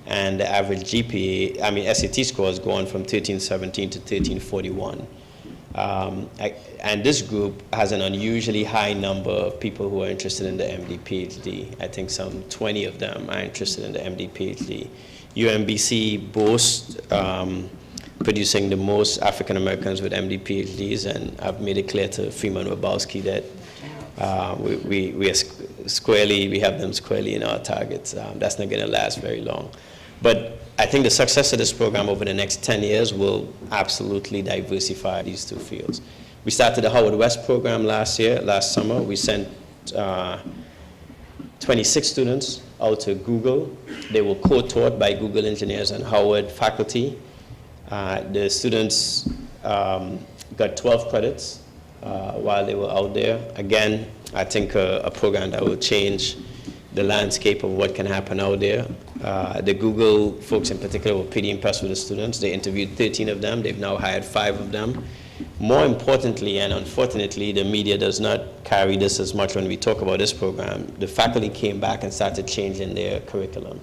And the average SAT score has gone from 1317 to 1341. And this group has an unusually high number of people who are interested in the MD PhD. I think some 20 of them are interested in the MD PhD. UMBC boasts producing the most African Americans with MD PhDs, and I've made it clear to Freeman Wabowski that we are squarely, we have them squarely in our targets. That's not going to last very long. But I think the success of this program over the next 10 years will absolutely diversify these two fields. We started the Howard West program last summer. We sent 26 students out to Google. They were co-taught by Google engineers and Howard faculty. The students got 12 credits while they were out there. Again, I think a program that will change the landscape of what can happen out there. The Google folks in particular were pretty impressed with the students. They interviewed 13 of them. They've now hired 5 of them. More importantly, and unfortunately, the media does not carry this as much when we talk about this program, the faculty came back and started changing their curriculum.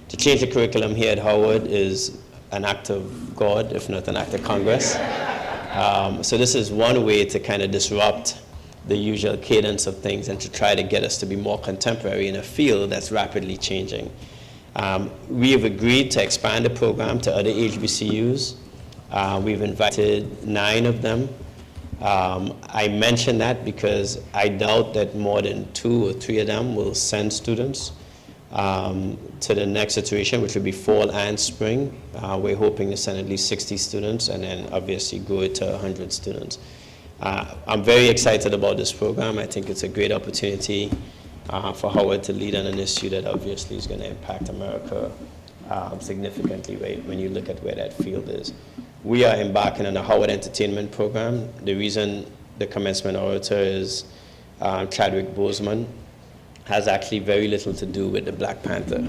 To change the curriculum here at Howard is an act of God, if not an act of Congress. So this is one way to kind of disrupt the usual cadence of things and to try to get us to be more contemporary in a field that's rapidly changing. We have agreed to expand the program to other HBCUs. We've invited 9 of them. I mention that because I doubt that more than 2 or 3 of them will send students to the next iteration, which will be fall and spring. We're hoping to send at least 60 students and then obviously grow it to 100 students. I'm very excited about this program. I think it's a great opportunity for Howard to lead on an issue that obviously is going to impact America significantly, right, when you look at where that field is. We are embarking on a Howard Entertainment program. The reason the commencement orator is Chadwick Boseman has actually very little to do with the Black Panther.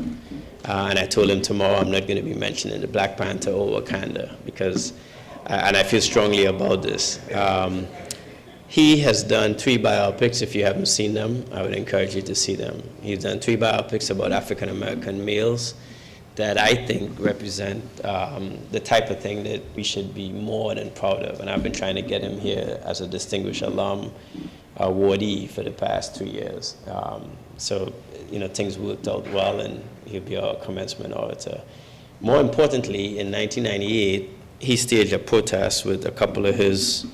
And I told him tomorrow I'm not going to be mentioning the Black Panther or Wakanda because, and I feel strongly about this. He has done 3 biopics. If you haven't seen them, I would encourage you to see them. He's done 3 biopics about African American males that I think represent the type of thing that we should be more than proud of. And I've been trying to get him here as a distinguished alum awardee for the past 2 years. So, you know, things worked out well and he'll be our commencement orator. More importantly, in 1998, he staged a protest with a couple of his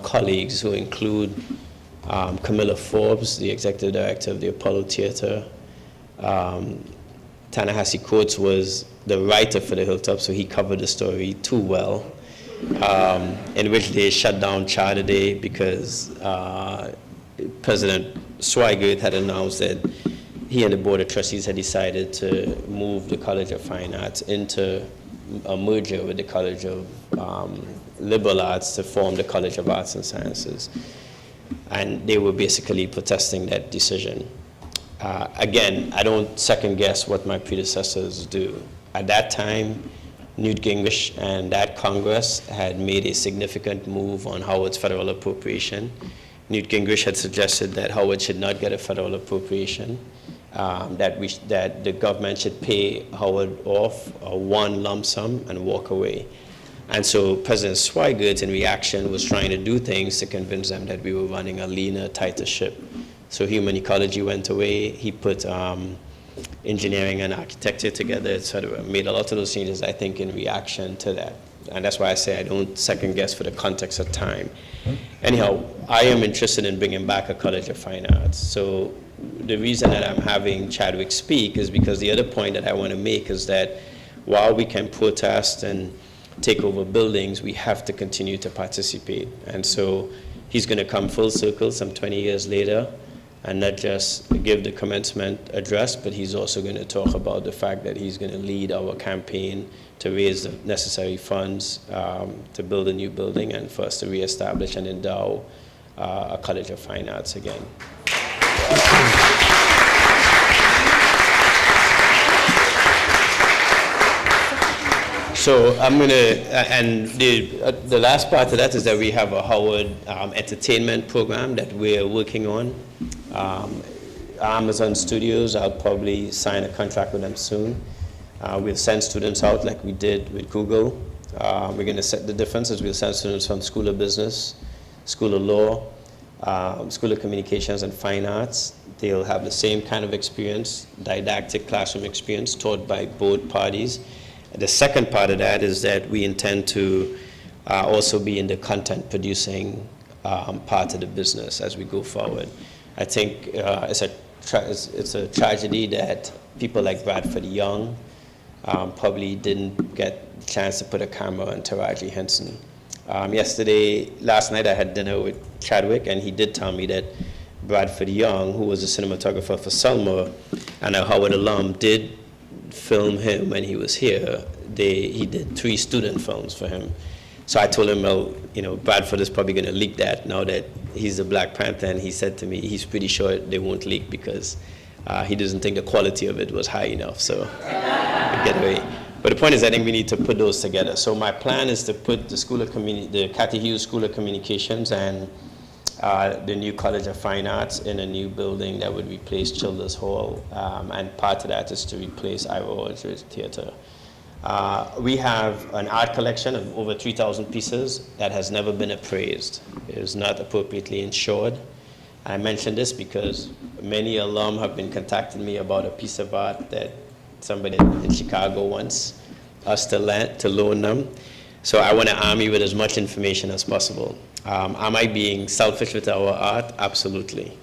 colleagues who include Camilla Forbes, the executive director of the Apollo Theater. Ta-Nehisi Coates was the writer for the Hilltop, so he covered the story too well, in which they shut down Charter Day because President Swigert had announced that he and the Board of Trustees had decided to move the College of Fine Arts into a merger with the College of Liberal Arts to form the College of Arts and Sciences. And they were basically protesting that decision. Again, I don't second guess what my predecessors do. At that time, Newt Gingrich and that Congress had made a significant move on Howard's federal appropriation. Newt Gingrich had suggested that Howard should not get a federal appropriation, that the government should pay Howard off one lump sum and walk away. And so President Swigert, in reaction, was trying to do things to convince them that we were running a leaner, tighter ship. So human ecology went away. He put engineering and architecture together, et cetera. Made a lot of those changes, I think, in reaction to that. And that's why I say I don't second guess for the context of time. Anyhow, I am interested in bringing back a College of Fine Arts. So the reason that I'm having Chadwick speak is because the other point that I want to make is that while we can protest and take over buildings, we have to continue to participate. And so he's going to come full circle some 20 years later and not just give the commencement address, but he's also going to talk about the fact that he's going to lead our campaign to raise the necessary funds to build a new building and for us to reestablish and endow a College of Fine Arts again. So I'm going to, and the last part of that is that we have a Howard entertainment program that we're working on. Amazon Studios, I'll probably sign a contract with them soon. We'll send students out like we did with Google We're going to set the differences. We'll send students from School of Business, School of Law, School of Communications and Fine Arts. They'll have the same kind of experience, didactic classroom experience taught by both parties. The second part of that is that we intend to also be in the content producing part of the business as we go forward. I think it's a tragedy that people like Bradford Young probably didn't get the chance to put a camera on Taraji Henson. Last night I had dinner with Chadwick, and he did tell me that Bradford Young, who was a cinematographer for Selma and a Howard alum, did film him when he was here. He did 3 student films for him. So I told him, well, Bradford is probably going to leak that now that he's the Black Panther, and he said to me he's pretty sure they won't leak because he doesn't think the quality of it was high enough, so get away. But the point is, I think we need to put those together. So my plan is to put the Cathy Hughes School of Communications and the new College of Fine Arts in a new building that would replace Childers Hall, and part of that is to replace Ira Aldridge Theater. We have an art collection of over 3,000 pieces that has never been appraised. It is not appropriately insured. I mention this because many alum have been contacting me about a piece of art that somebody in Chicago wants us to loan them. So I want to arm you with as much information as possible. Am I being selfish with our art? Absolutely.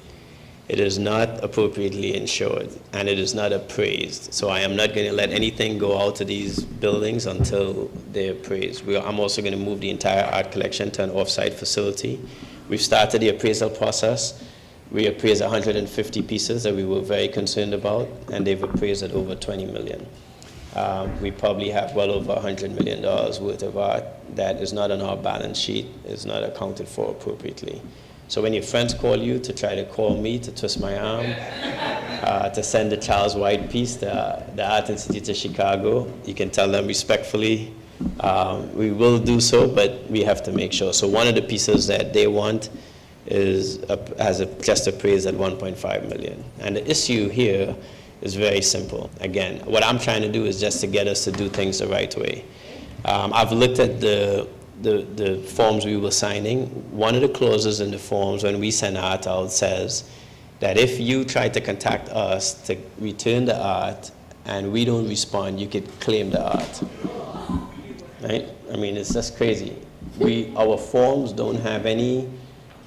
It is not appropriately insured, and it is not appraised. So I am not going to let anything go out of these buildings until they're appraised. I'm also going to move the entire art collection to an off-site facility. We've started the appraisal process. We appraised 150 pieces that we were very concerned about, and they've appraised at over 20 million. We probably have well over $100 million worth of art that is not on our balance sheet, is not accounted for appropriately. So when your friends call you to try to call me to twist my arm, to send the Charles White piece to the Art Institute of Chicago, you can tell them respectfully, we will do so, but we have to make sure. So one of the pieces that they want has just appraised at 1.5 million. And the issue here is very simple. Again, what I'm trying to do is just to get us to do things the right way. I've looked at the forms we were signing. One of the clauses in the forms when we send art out says that if you try to contact us to return the art and we don't respond, you could claim the art. Right? I mean, it's just crazy. Our forms don't have any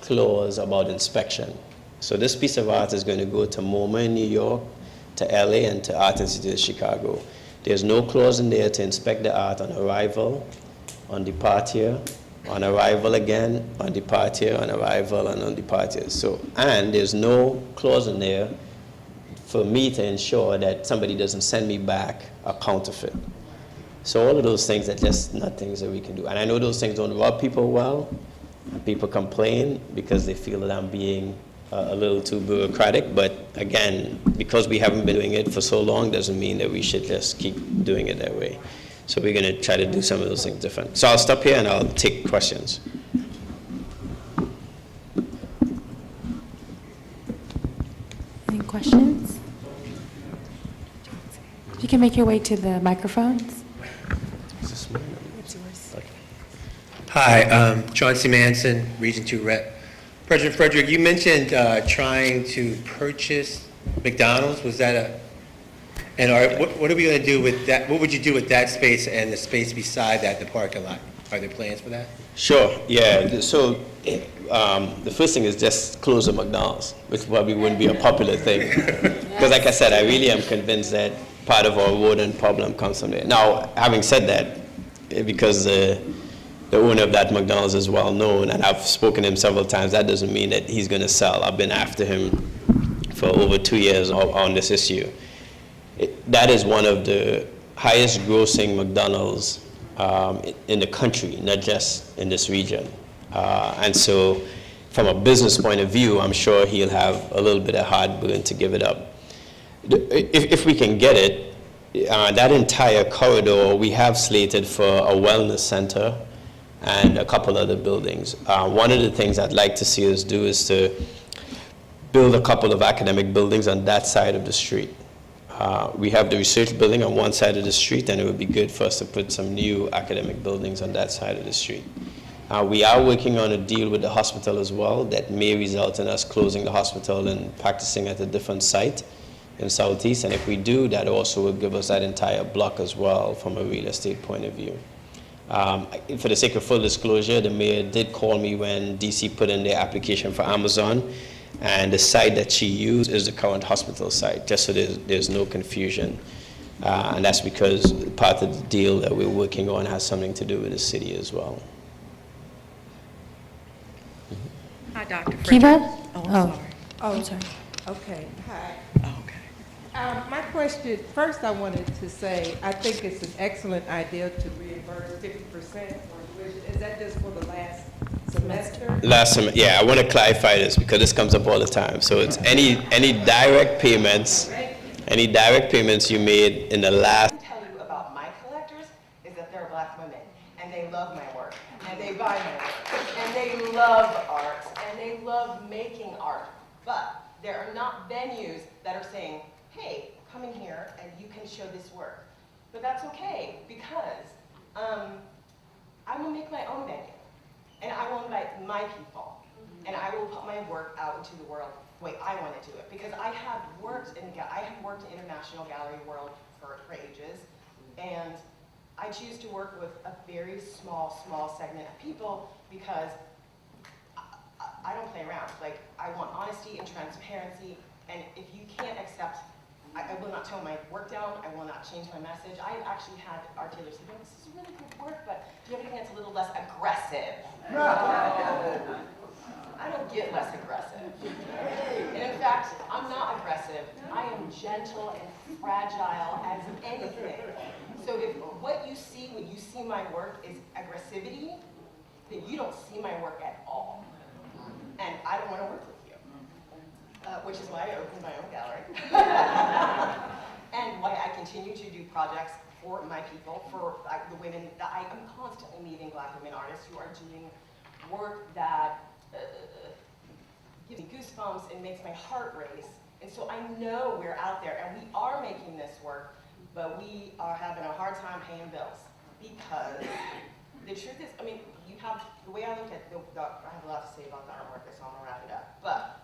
clause about inspection. So this piece of art is going to go to MoMA in New York, to LA, and to Art Institute of Chicago. There's no clause in there to inspect the art on arrival, on departure, on arrival again, on departure, on arrival, and on departure. And there's no clause in there for me to ensure that somebody doesn't send me back a counterfeit. So all of those things are just not things that we can do. And I know those things don't rub people well. People complain because they feel that I'm being a little too bureaucratic, but again, because we haven't been doing it for so long doesn't mean that we should just keep doing it that way. So we're going to try to do some of those things different. So I'll stop here and I'll take questions. Any questions? You can make your way to the microphones. Hi, John C. Manson, Region 2 Rep. President Frederick, you mentioned trying to purchase McDonald's. Was that what are we going to do with that? What would you do with that space and the space beside that, the parking lot? Are there plans for that? Sure, yeah. So the first thing is just close the McDonald's, which probably wouldn't be a popular thing. Because like I said, I really am convinced that part of our rodent problem comes from there. Now, having said that, because the owner of that McDonald's is well known, and I've spoken to him several times, that doesn't mean that he's going to sell. I've been after him for over 2 years on this issue. That is one of the highest grossing McDonald's in the country, not just in this region. And so from a business point of view, I'm sure he'll have a little bit of heartburn to give it up. If we can get it, that entire corridor we have slated for a wellness center and a couple other buildings. One of the things I'd like to see us do is to build a couple of academic buildings on that side of the street. We have the research building on one side of the street, and it would be good for us to put some new academic buildings on that side of the street. We are working on a deal with the hospital as well that may result in us closing the hospital and practicing at a different site in Southeast. And if we do, that also will give us that entire block as well from a real estate point of view. For the sake of full disclosure, the mayor did call me when DC put in their application for Amazon, and the site that she used is the current hospital site, just so there's no confusion. And that's because part of the deal that we're working on has something to do with the city as well. Hi, Dr. Frederick. Kiva? Oh, I'm Oh. sorry. I'm sorry. Okay, hi. Oh, okay. My question, first I wanted to say, I think it's an excellent idea to reimburse 50% for tuition. Is that just for the last semester? Last semester, yeah, I want to clarify this because this comes up all the time. So it's any direct payments you made in the last. Tell you about my collectors is that they're Black women, and they love my work, and they buy my work, and they love art, and they love making art. But there are not venues that are saying, hey, come in here and you can show this work. But that's okay, because I will make my own venue, and I will invite my people, and I will put my work out into the world the way I want to do it. Because I have worked in international gallery world for ages, and I choose to work with a very small segment of people because I don't play around. Like, I want honesty and transparency, and if you can't accept, I will not tone my work down, I will not change my message. I actually had art dealers say, no, this is really good work, but do you have anything that's a little less aggressive? I don't get less aggressive. And in fact, I'm not aggressive. I am gentle and fragile as anything. So if what you see when you see my work is aggressivity, then you don't see my work at all. And I don't want to work with you, which is why I opened my own gallery. And why I continue to do projects for my people, for the women. I am constantly meeting Black women artists who are doing work that gives me goosebumps and makes my heart race. And so I know we're out there and we are making this work, but we are having a hard time paying bills. Because the truth is, I mean, you have, the way I look at I have a lot to say about the artwork, so I'm gonna wrap it up. But